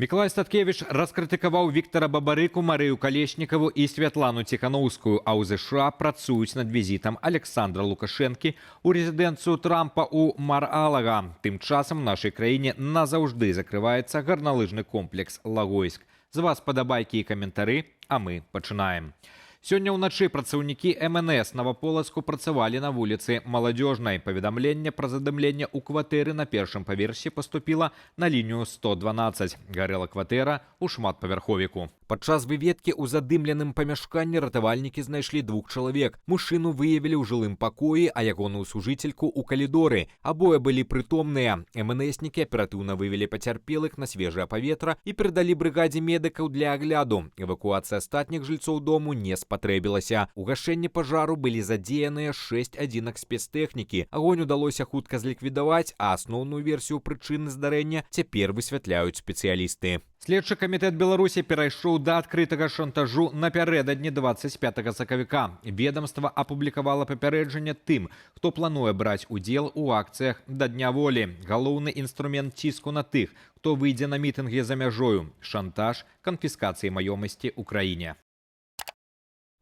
Миколай Статкевич раскрытыкаваў Віктара Бабарыку, Марыю Калешнікаву і Святлану Ціханаўскую, а ў ЗША працуюць над візітам Александра Лукашэнкі ў рэзідэнцыю Трампа ў Мар-Алага. Тым часам в нашай краіне назаўжды закрываецца гарналыжны комплекс Лагойск. З вас падабайкі і каментары, а мы пачынаем. Сёння ўначы працаўнікі МНС Наваполацку працавалі на вуліцы Маладзёжнай. Паведамленне пра задымленне ў кватэры на першым паверсе паступіла на лінію 112. Гарэла кватэра ў шматпавярховіку. Падчас выведкі ў задымленым памяшканні ратавальнікі знайшлі двух чалавек. Мужчыну выявілі ў жылым пакоі, а ягоную сужыцельку ў калідоры. Абое былі прытомныя. МНСнікі аператыўна вывелі пацярпелых на свежае паветра і перадалі брыгадзе медыкаў для агляду. Эвакуацыя астатніх жыльцоў дому не спатрэбілася. У гашэнні пажару былі задзеяныя 6 адзінак спецтэхнікі. Агонь удалося хутка зліквідаваць, а асноўную версію прычыны здарэння цяпер высвятляюць спецыялісты. Следчы камітэт Беларусі перайшоў да адкрытага шантажу напярэдадні 25 сакавіка. Ведомства апублікавала папярэджанне тым, хто плануе браць удзел у акцыях да Дня волі. Галоўны інструмент ціску на тых, хто выйдзе на мітынгі за мяжою. Шантаж канфіскацыі маёмасці ў краіне.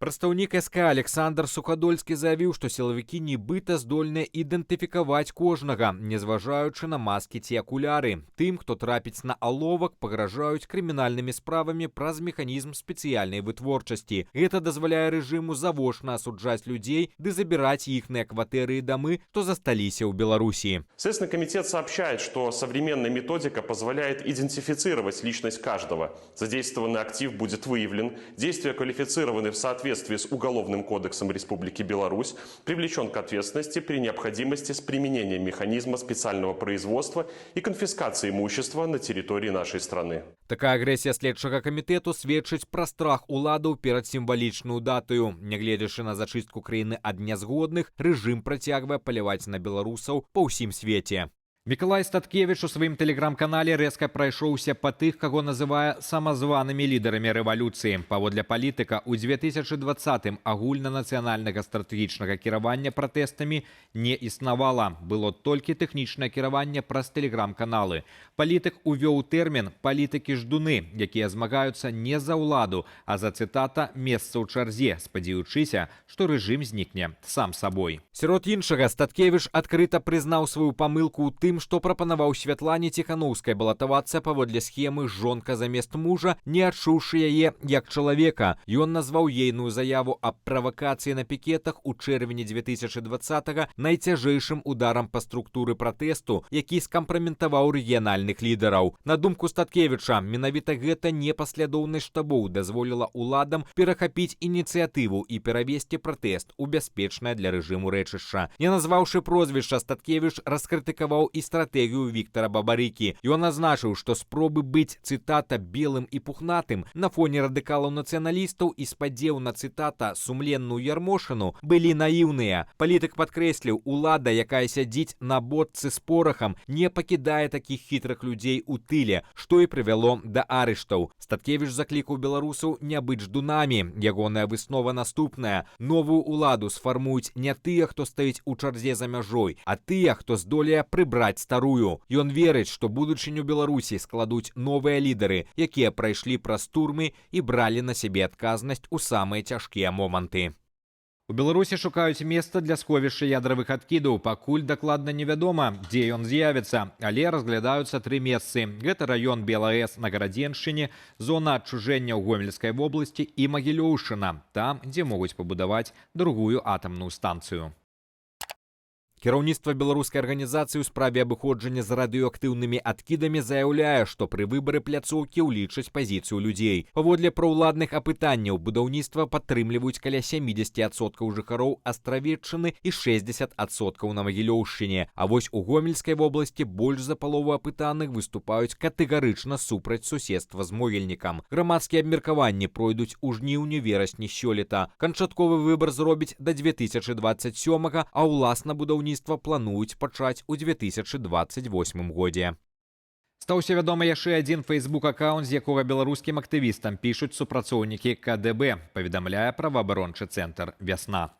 Прадстаўнік СК Александр Сухадольскі заявіў, што сілавікі нібыта здольныя ідэнтыфікаваць кожнага, незважаючы на маскі ці акуляры. Тым, хто трапіць на аловак, пагражаюць крымінальнымі справамі праз механізм спецыяльнай вытворчасці. Гэта дазваляе рэжыму завочна асуджаць людзей ды забіраць іхныя кватэры і дамы, што засталіся ў Беларусі. Следственный комитет сообщает, что современная методика позволяет идентифицировать личность каждого. Задействованный актив будет выявлен, действия квалифицированы в соответствии с Уголовным кодексом Республики Беларусь, привлечен к ответственности при необходимости с применением механизма специального производства и конфискации имущества на территории нашей страны. Такая агрэсія следчага камітэту сведчыць пра страх уладаў перад сімвалічную датаю. Нягледзячы на зачыстку краіны ад нязгодных, рэжым працягвае паляваць на беларусаў па ўсім свеце. Миколай Статкевич у сваім тэлеграм-канале рэзка прайшоўся па тых, каго называе самазванымі лідарамі рэвалюцыі. Паводле палітыка, у 2020-м агульнанацыянальнага стратэгічнага кіравання пратэстамі не існавала. Было толькі тэхнічнае кіраванне праз тэлеграм-каналы. Палітык увёў тэрмін «палітыкі-ждуны», якія змагаюцца не за ўладу, а за, цытата, «месца ў чарзе», спадзяючыся, што рэжым знікне сам сабой. Сярод іншага, Статкевич адкрыта прызнаў сваю памылку ў тым, што прапанаваў Святлане Ціханаўскай балатавацца паводле схемы «жонка замест мужа», не адчуўшы яе як чалавека. Ён назваў ейную заяву аб правакацыі на пікетах у чэрвені 2020-го найцяжэйшым ударам па структуры пратэсту, які скампраметаваў рэгіянальных лідараў. На думку Статкевіча, менавіта гэта непаслядоўнасць штабоў дазволіла уладам перахапіць ініцыятыву і перавесці пратэст у бяспечнае для рэжыму рэчышча. Не назваўшы прозвішча, Статкевіч раскрытыкаваў і стратэгію Віктара Бабарыкі. Ён азначыў, што спробы быць, цытата, белым і пухнатым на фоне радыкалаў-нацыяналістаў і спадзеў на, цытата, сумленную ярмошыну былі наіўныя. Палітык падкрэсліў, улада, якая сядзіць на бочцы з порахам, не пакідае такіх хітрых людзей у тыле, што і прывяло да арыштаў. Статкевіч заклікаў беларусаў не быць ждунамі. Ягоная выснова наступная. Новую уладу сфармуюць не тыя, хто стаіць у чарзе за мяжой, а тыя, хто здолее прыбраць старую. Ён верыць, што будучыню Беларусі складуць новыя лідары, якія прайшлі праз турмы і бралі на сябе адказнасць у самыя цяжкія моманты. У Беларусі шукаюць месца для сховішча ядравых адкідаў. Пакуль дакладна невядома, дзе ён з'явіцца, але разглядаюцца 3 месцы. Гэта раён БелАЭС на Гарадзеншчыне, зона адчужэння ў Гомельскай вобласці і Магілёўшчына, там, дзе могуць пабудаваць другую атамную станцыю. Кіраўніцтва беларускай арганізацыі ў справе абыходжання з радыёактыўнымі адкідамі заяўляе, што пры выбары пляцоўкі ўлічаць пазіцыю людзей. Паводле праўладных апытанняў будаўніцтва падтрымліваюць каля 70% жыхароў Астравеччыны і 60% на Магілёўшчыне. А вось у Гомельскай вобласці больш за палову апытаных выступаюць катэгарычна супраць суседства з могільнікам. Грамадскія абмеркаванні пройдуць у жніўні-верасні сёлета. Канчатковы выбар зробіць да 2027-го, а ўласна будаўніцтва плануюць пачаць у 2028 годзе. Стаўся вядомы яшчэ адзін фэйсбук-аккаунт, з якога беларускім актывістам пішуць супрацоўнікі КДБ, паведамляе праваабарончы цэнтр «Вясна».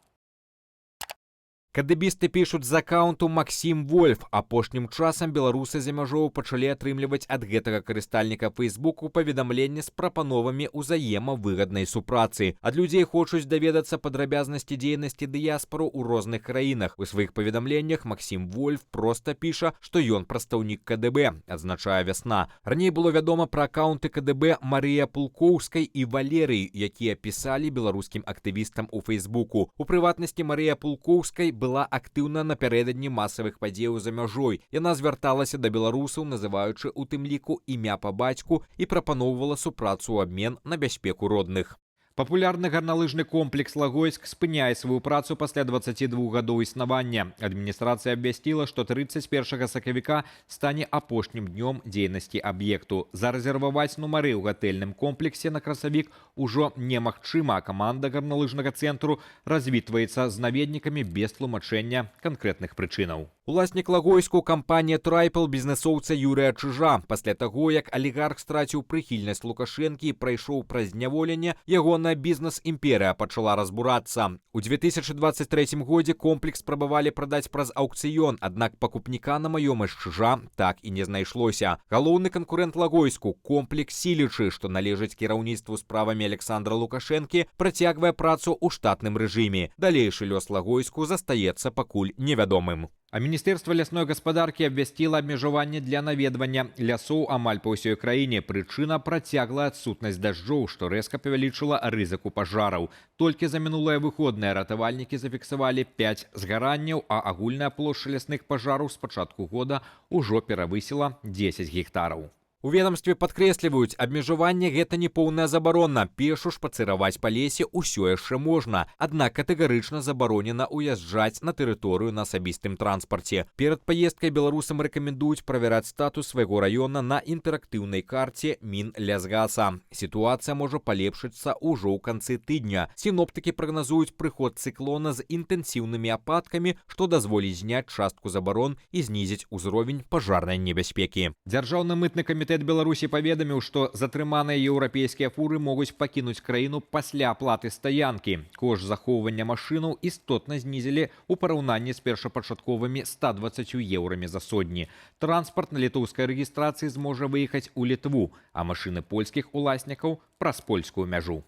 Кадебісты пішуць з аккаунту Максім Вольф. Апошнім часам беларусы за мяжою пачалі атрымліваць ад гэтага карыстальніка Фейсбуку паведамленні з прапановамі ўзаемавыгаднай супрацы. Ад людзей хочуць даведацца падрабязнасці дзейнасці дыяспару ў розных краінах. У сваіх паведамленнях Максім Вольф проста піша, што ён прадстаўнік КДБ, адзначае Вясна. Раней было вядома пра аккаунты КДБ Марыя Пулкоўскай і Валерыі, якія пісалі беларускім актывістам у Фейсбуку. У прыватнасці Марыя Пулкоўскай была актыўна напярэдадні масавых падзеяў за мяжой. Яна звярталася да беларусаў, называючы у тым ліку імя па бацьку, і прапаноўвала супрацу ў абмен на бяспеку родных. Папулярны гарналыжны комплекс «Лагойск» спыняе сваю працу пасля 22 гадоў існавання. Адміністрацыя абвясціла, што 31 сакавіка стане апошнім днём дзейнасці аб'екту. Зарэзерваваць нумары ў гатэльным комплексе на красавік ужо немагчыма, а каманда гарналыжнага цэнтру развітваецца з наведнікамі без тлумачэння канкрэтных прычынаў. Уласнік «Лагойску» кампанія «Трайпл» бізнесоўца Юрыя Чыжа. Пасля таго, як алігарх страціў прыхільнасць Лукашэнкі і прайшоў праз зняволенне, ягоная бізнес-імперыя пачала разбурацца. У 2023 годзе комплекс спрабавалі прадаць праз аўкцыён, аднак пакупніка на маёмасць Чыжа так і не знайшлося. Галоўны канкурэнт «Лагойску» комплекс «Сілічы», што належыць кіраўніцтву справамі Александра Лукашэнкі, працягвае працу ў штатным рэжыме. Далейшы лёс «Лагойску» застаецца пакуль невядомым. А Міністэрства лясной гаспадаркі абвясціла абмежаванне для наведвання лясоў амаль па ўсёй краіне. Прычына – працяглая адсутнасць дажджоў, што рэзка павялічыла рызыку пажараў. Толькі за мінулыя выходныя ратавальнікі зафіксавалі 5 згаранняў, а агульная плошча лясных пажараў з пачатку года ўжо перавысіла 10 гектараў. У ведомстве падкрэсліваюць, абмежаванне гэта не поўная забарона. Пешу шпацыраваць па лесе ўсё яшчэ можна. Аднак катэгарычна забаронена ўязджаць на тэрыторыю на асабістым транспарце. Перад паездкай беларусам рэкамендуюць правяраць статус свайго раёна на інтэрактыўнай карце Мінлясгаса. Сітуацыя можа палепшыцца ўжо ў канцы тыдня. Сіноптыкі прагназуюць прыход цыклона з інтэнсіўнымі ападкамі, што дазволіць зняць частку забарон і знізіць узровень пажарнай небяспекі. Дзяржаўны мытны камітэт Беларусі паведаміў, што затрыманыя еўрапейскія фуры могуць пакінуць краіну пасля аплаты стаянкі. Кошт захоўвання машынаў істотна знізілі ў параўнанні з першапачатковымі 120 еўрамі за сотні. Транспарт на літоўскай рэгістрацыі зможа выехаць у Літву, а машыны польскіх уласнікаў праз польскую мяжу.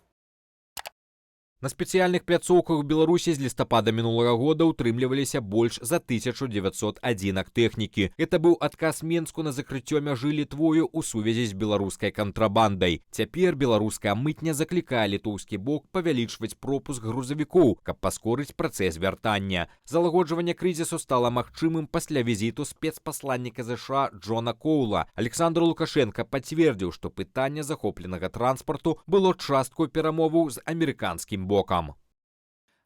На спецыяльных пляцоўках у Беларусі з лістапада мінулага года ўтрымліваліся больш за 1900 адзінак тэхнікі. Это быў адказ Менску на закрыццё мяжы Літвою ў сувязі з беларускай кантрабандай. Цяпер беларуская мытня заклікае літоўскі бок павялічваць пропуск грузавікоў, каб паскорыць працэс вяртання. Залагоджванне крызісу стала магчымым пасля візіту спецпасланніка ЗША Джона Коула. Александр Лукашенко пацвердзіў, што пытанне захопленага транспарту было часткай перамоваў з амерыканскім бокам.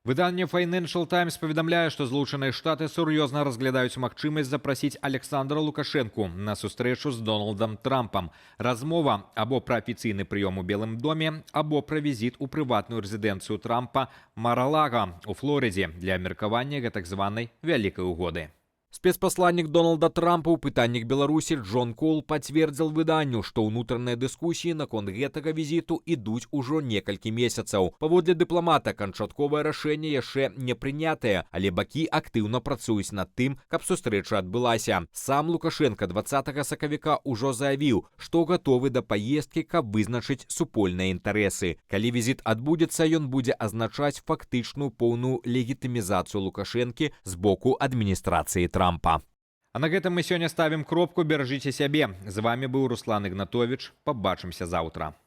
Выданне Financial Times паведамляе, што Злучаныя Штаты сур'ёзна разглядаюць магчымасць запрасіць Александра Лукашэнку на сустрэчу з Дональдам Трампам. Размова або пра афіцыйны прыём у Белым доме, або пра візіт у прыватную рэзідэнцыю Трампа Мар-а-Лаго у Флорыдзе для абмеркавання гэтак званай вялікай угоды. Спецпасланнік Дональда Трампа ў пытаннях Беларусі Джон Коул пацвердзіў выданню, што ўнутраныя дыскусіі наконт гэтага візіту ідуць ужо некалькі месяцаў. Паводле дыпламата, канчатковае рашэнне яшчэ не прынятае, але бакі актыўна працуюць над тым, каб сустрэча адбылася. Сам Лукашенко 20 сакавіка ўжо заявіў, што гатовы да паездкі, каб вызначыць супольныя інтарэсы. Калі візіт адбудзецца, ён будзе азначаць фактычную поўную легітымізацыю Лукашэнкі з боку адміністрацыі Трампа. А на гэтым мы сёння ставім кропку. Беражыце сябе. З вами быў Руслан Ігнатовіч. Пабачымся заўтра.